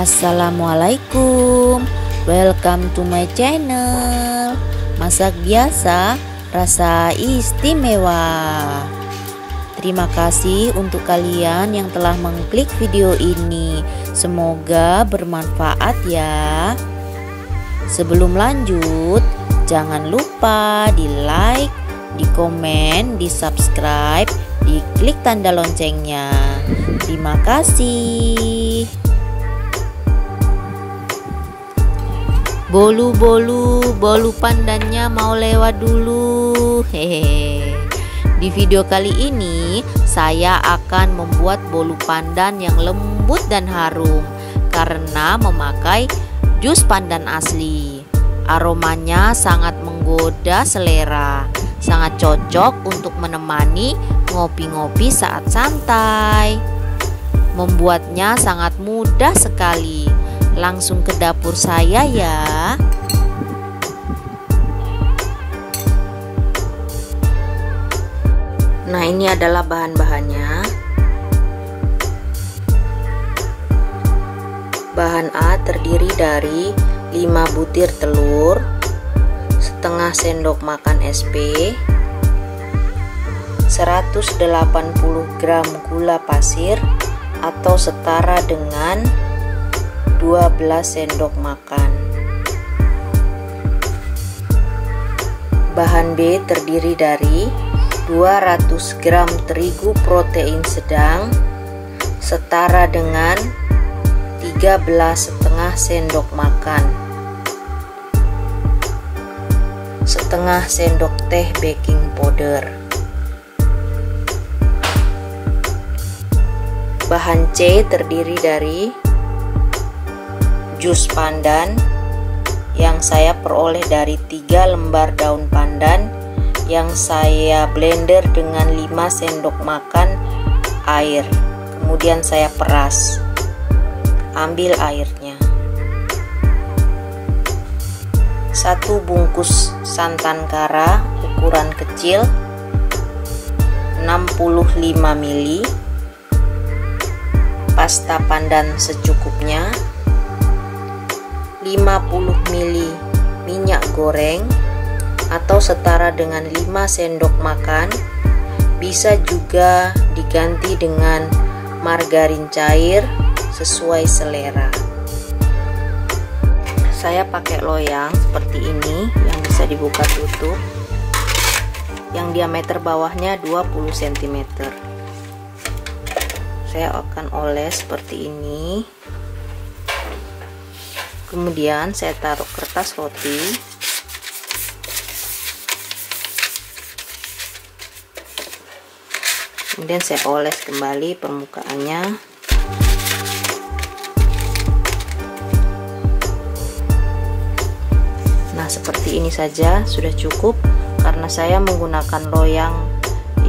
Assalamualaikum, welcome to my channel. Masak biasa, rasa istimewa. Terima kasih untuk kalian yang telah mengklik video ini. Semoga bermanfaat ya. Sebelum lanjut, jangan lupa di like, di komen, di subscribe, di klik tanda loncengnya. Terima kasih. Bolu pandannya mau lewat dulu. Hehe. Di video kali ini saya akan membuat bolu pandan yang lembut dan harum karena memakai jus pandan asli. Aromanya sangat menggoda selera, sangat cocok untuk menemani ngopi-ngopi saat santai. Membuatnya sangat mudah sekali. Langsung ke dapur saya ya. Nah, ini adalah bahan-bahannya. Bahan A terdiri dari 5 butir telur, setengah sendok makan SP, 180 gram gula pasir atau setara dengan 12 sendok makan. Bahan B terdiri dari 200 gram terigu protein sedang setara dengan 13,5 sendok makan, setengah sendok teh baking powder. Bahan C terdiri dari jus pandan yang saya peroleh dari 3 lembar daun pandan yang saya blender dengan 5 sendok makan air, kemudian saya peras. Ambil airnya. 1 bungkus santan kara ukuran kecil 65 ml, pasta pandan secukupnya, 50 ml minyak goreng atau setara dengan 5 sendok makan. Bisa juga diganti dengan margarin cair sesuai selera. Saya pakai loyang seperti ini yang bisa dibuka tutup, yang diameter bawahnya 20 cm. Saya akan oles seperti ini. Kemudian saya taruh kertas roti. Kemudian saya oles kembali permukaannya. Nah, seperti ini saja sudah cukup karena saya menggunakan loyang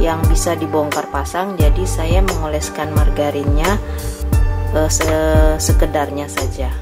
yang bisa dibongkar pasang, jadi saya mengoleskan margarinnya sekedarnya saja.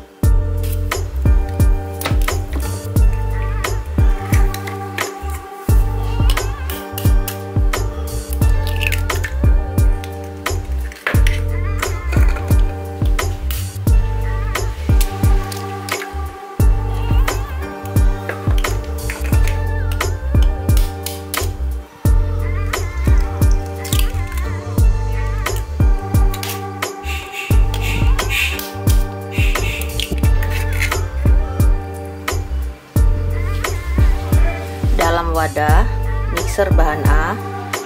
Dalam wadah, mixer bahan A,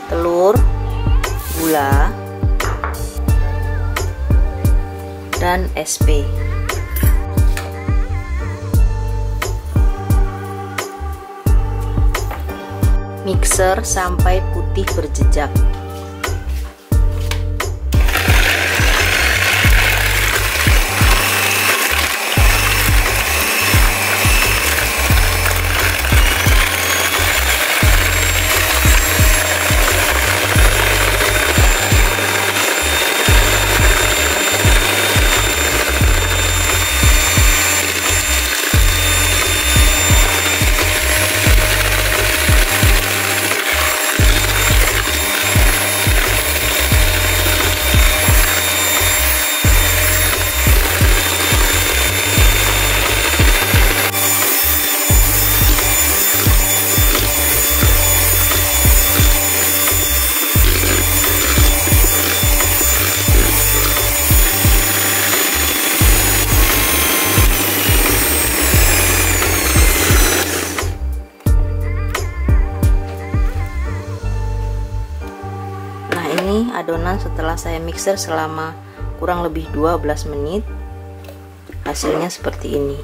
telur, gula, dan SP. Mixer sampai putih berjejak. adonan setelah saya mixer selama kurang lebih 12 menit. Hasilnya seperti ini.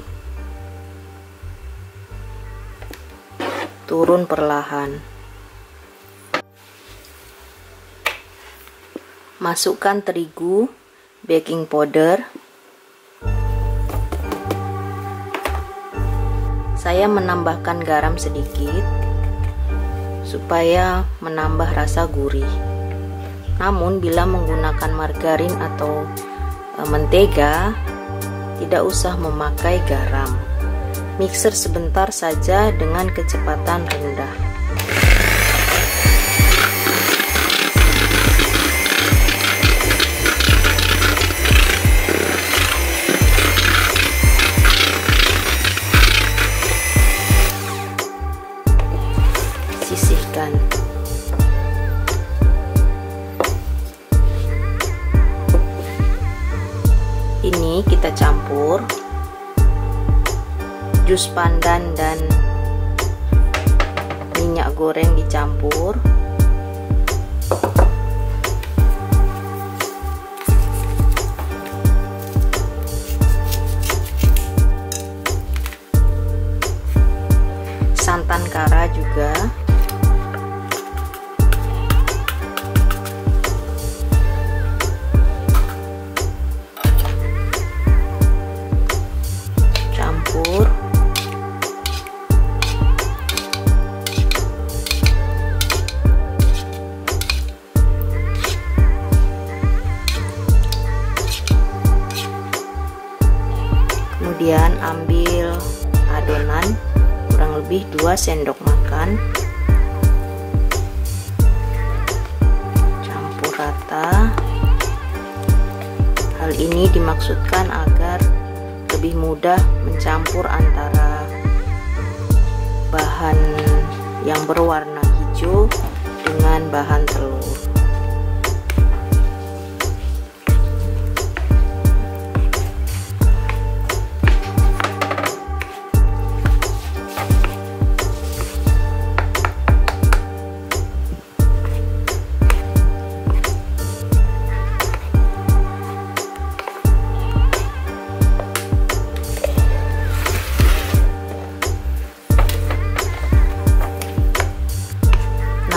Turun perlahan. Masukkan terigu, baking powder. Saya menambahkan garam sedikit supaya menambah rasa gurih. Namun bila menggunakan margarin atau mentega, tidak usah memakai garam. Mixer sebentar saja dengan kecepatan rendah. Sisihkan. Ini kita campur jus pandan dan minyak goreng dicampur. Santan kara juga. Campur. Kemudian ambil adonan kurang lebih 2 sendok makan, campur rata. Hal ini dimaksudkan agar lebih mudah mencampur antara bahan yang berwarna hijau dengan bahan telur.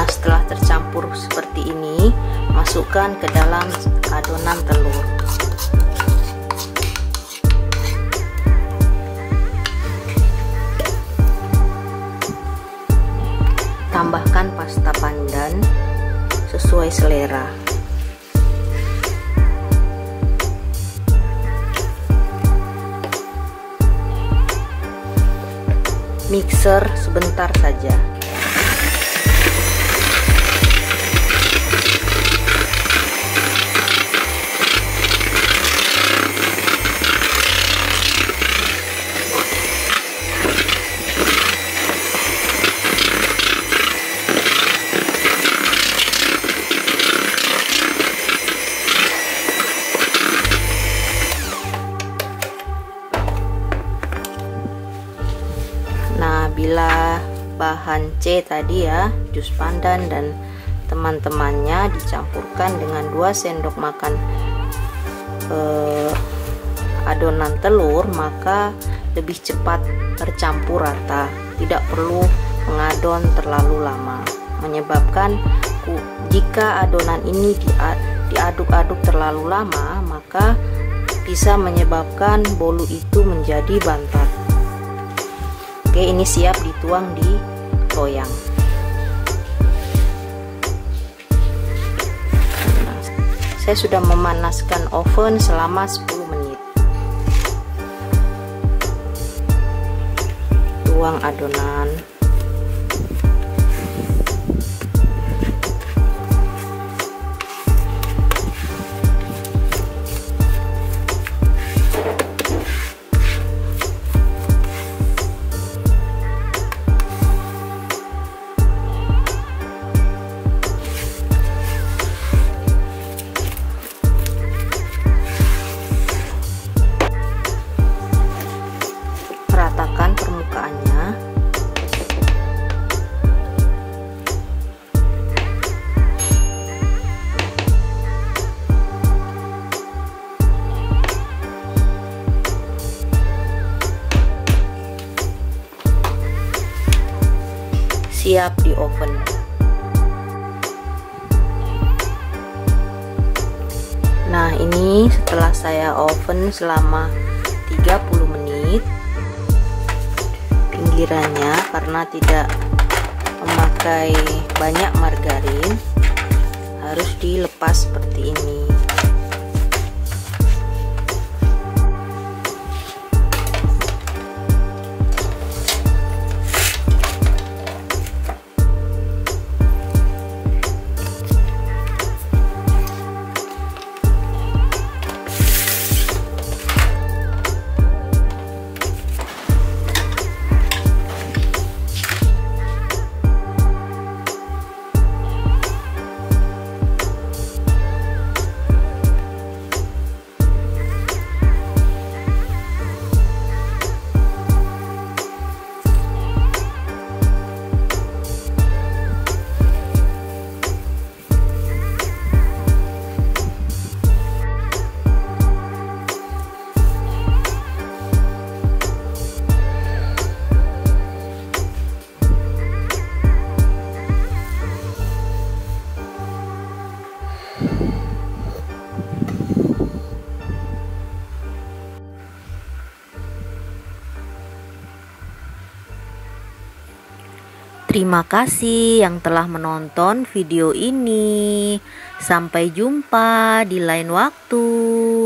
Setelah tercampur seperti ini, masukkan ke dalam adonan telur. Tambahkan pasta pandan sesuai selera. Mixer sebentar saja. Nah, bila bahan C tadi ya, jus pandan dan teman-temannya dicampurkan dengan 2 sendok makan adonan telur, maka lebih cepat tercampur rata. Tidak perlu mengadon terlalu lama, menyebabkan jika adonan ini diaduk-aduk terlalu lama, maka bisa menyebabkan bolu itu menjadi bantat. Oke, ini siap dituang di loyang. Nah, saya sudah memanaskan oven selama 10 menit. Tuang adonan. Ratakan permukaannya. siap di oven. Nah, ini setelah saya oven selama 30 menit, pinggirannya karena tidak memakai banyak margarin harus dilepas seperti ini. Terima kasih yang telah menonton video ini. Sampai jumpa di lain waktu.